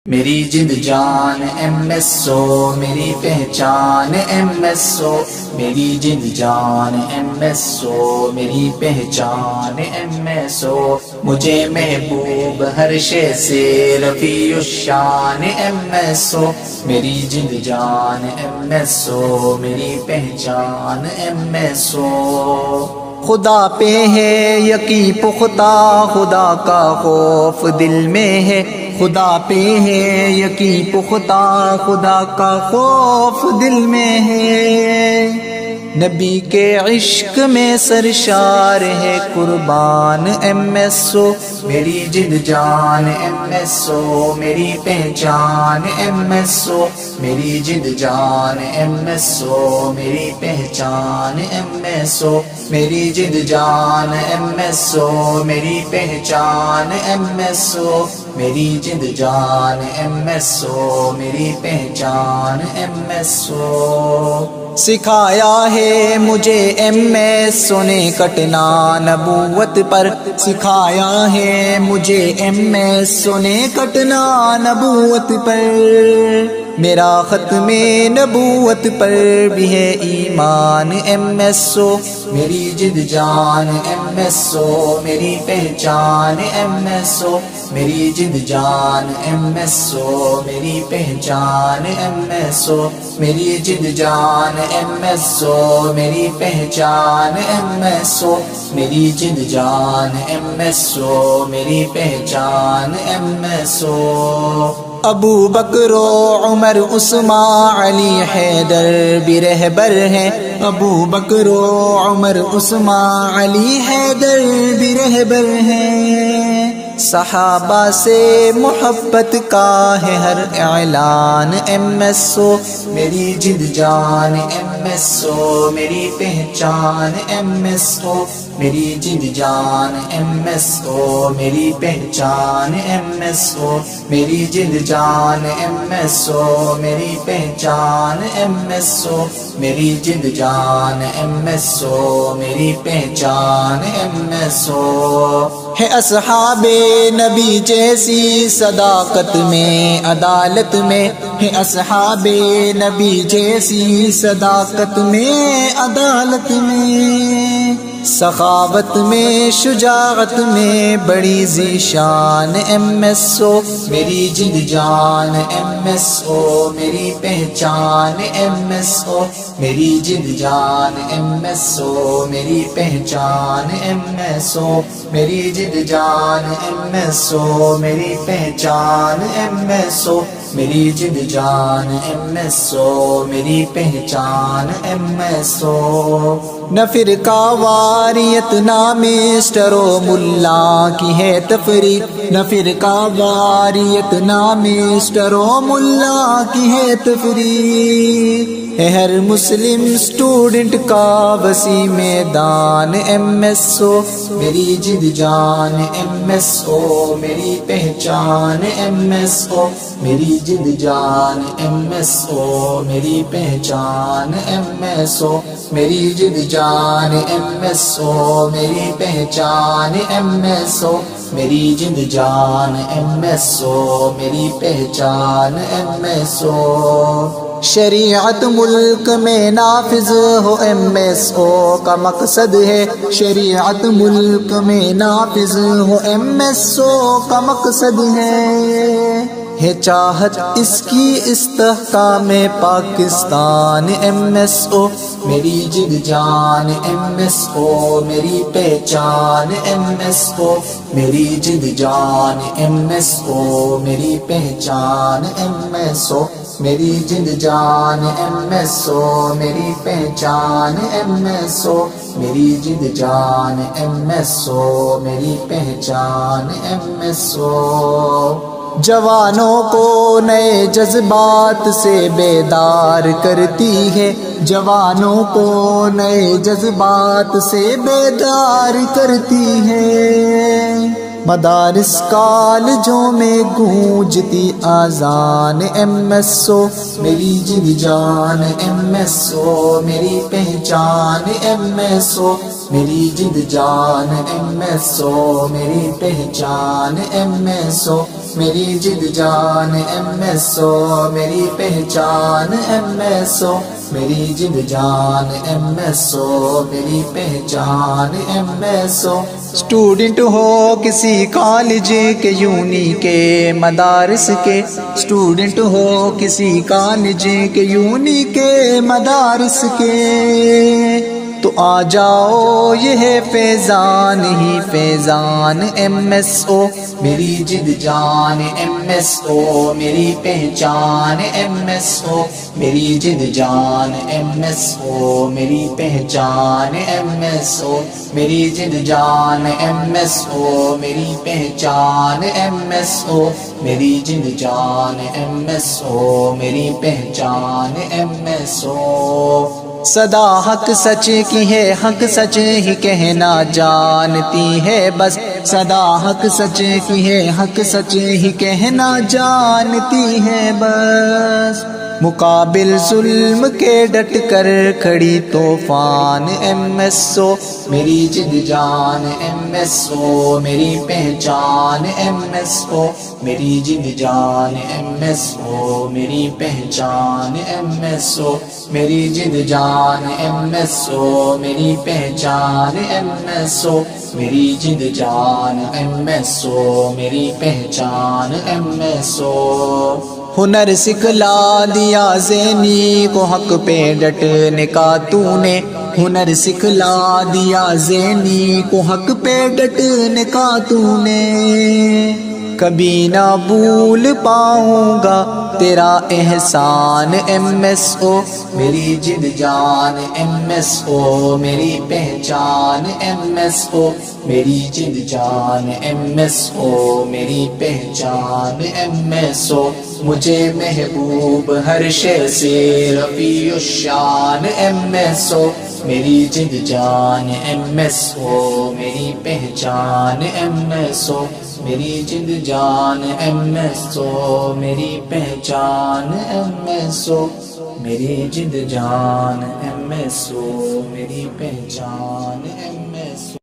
میری جد جان M S O میری پہچان ایم ایس او میری جد جان ایم ایس او میری پہچان ایم ایس او مجھے محبوب ہر شے سے رفیع الشان ایم ایس او میری جد جان ایم ایس او میری پہچان ایم ایس او خدا پہ ہے یقین پختہ خدا کا خوف دل میں ہے خدا پہ ہے یقین پختہ خدا کا خوف دل میں ہے نبی کے عشق میں سرشار ہے قربان ایم ایس او میری جد جان ایم ایس او میری پہچان ایم ایس او میری جد جان ایم ایس او میری پہچان ایم ایس او میری جد جان ایم ایس او میری پہچان ایم ایس او میری جد جان ایم ایس او میری پہچان ایم ایس او سکھایا ہے مجھے ایم ایس او نے کٹنا نبوت پر سکھایا ہے مجھے ایم ایس او نے کٹنا نبوت پر میرا ختم نبوت پر بھی ہے ایمان ایم ایس او میری جد جان ایم ایس او میری پہچان ایم ایس او میری جد جان ایم ایس او میری پہچان ایم ایس او میری جد جان ایم ایس او میری پہچان ایم ایس او میری جد جان ایم ایس او میری پہچان ایم ایس او ابو بکر و عمر عثمان علی حیدر بھی رہبر ہیں ابو بکر و عمر عثمان علی حیدر بھی رہبر ہیں صحابہ سے محبت کا ہے ہر اعلان ایم ایس او میری جد جان ایم ایس او میری پہچان ایم ایس او میری جد جان ایم ایس او میری پہچان ایم ایس او میری جد جان ایم ایس او میری پہچان ایم ایس او میری جد جان ایم ایس او میری پہچان ایم ایس او ہے اصحاب نبی جیسی صداقت میں عدالت میں ہے اصحاب نبی جیسی صداقت میں عدالت میں سخاوت میں شجاعت میں بڑی ذیشان ایم ایس او میری جد جان ایم ایس او میری پہچان ایم ایس او میری جد جان ایم ایس او میری پہچان ایم ایس او میری جد جان ایم ایس او میری پہچان ایم ایس او میری جد جان ایم ایس او میری پہچان ایم ایس او نہ فرقہ واریت نہ مسٹر و ملا کی ہے تفریق نہ فرقہ واریت نہ مسٹر و ملا کی ہے تفریق ہے ہر مسلم اسٹوڈنٹ کا وسیع میدان ایم ایس او میری جد جان ایم ایس او میری پہچان ایم ایس او میری جد جان ایم ایس او میری پہچان ایم ایس او میری جد جان ایم ایس او میری پہچان ایم ایس او میری جد جان ایم ایس او میری پہچان ایم ایس او شریعت ملک میں نافذ ہو ایم ایس او کا مقصد ہے شریعت ملک میں نافذ ہو ایم ایس او کا مقصد ہے چاہت اس کی استحکام پاکستان ایم ایس او میری جد جان ایم ایس او میری پہچان ایم ایس او میری جد جان ایم ایس او میری پہچان ایم ایس او میری جد جان ایم ایس او میری پہچان ایم ایس او میری جد جان ایم ایس او میری پہچان ایم ایس او جوانوں کو نئے جذبات سے بیدار کرتی ہے جوانوں کو نئے جذبات سے بیدار کرتی ہے مدارس کالجوں میں گونجتی آذان ایم ایس او میری جد جان ایم ایس او میری پہچان ایم ایس او میری جد جان ایم ایس او میری پہچان ایم ایس او میری جد جان ایم ایس او میری پہچان ایم ایس او میری جد جان ایم ایس او میری پہچان ایم ایس او اسٹوڈنٹ ہو کسی کالج کے یونی کے مدارس کے اسٹوڈنٹ ہو کسی کالج کے یونی کے مدارس کے تو آ جاؤ یہ ہے فیضان ہی فیضان ایم ایس او میری جد جان ایم ایس او میری پہچان ایم ایس او میری جد جان ایم ایس او میری پہچان ایم ایس او میری جد جان ایم ایس او میری پہچان ایم ایس او میری جد جان ایم ایس او میری پہچان ایم ایس او صدا حق سچ کی ہے حق سچ ہی کہنا جانتی ہے بس صدا حق سچ کی ہے حق سچ ہی کہنا جانتی ہے بس مقابل ظلم کے ڈٹ کر کھڑی طوفان ایم ایس او میری جد جان ایم ایس او میری پہچان ایم ایس او میری جد جان ایم ایس او میری پہچان ایم ایس او میری جد جان ایم ایس او میری پہچان ایم ایس او میری جد جان ایم ایس او میری پہچان ایم ایس او ہنر سکھلا دیا زینی کو حق پہ ڈٹنے کا تو نے ہنر سکھلا دیا زینی کو حق پہ ڈٹنے کا تو نے کبھی نہ بھول پاؤں گا تیرا احسان ایم ایس او میری جد جان ایم ایس او میری پہچان ایم ایس او میری جد جان ایم ایس او میری پہچان ایم ایس او مجھے محبوب ہر شے سے رفیع الشان ایم ایس او میری جد جان ایم ایس او میری پہچان ایم ایس او میری جد جان ایم ایس او میری پہچان ایم ایس او میری جد جان ایم ایس او میری پہچان ایم ایس او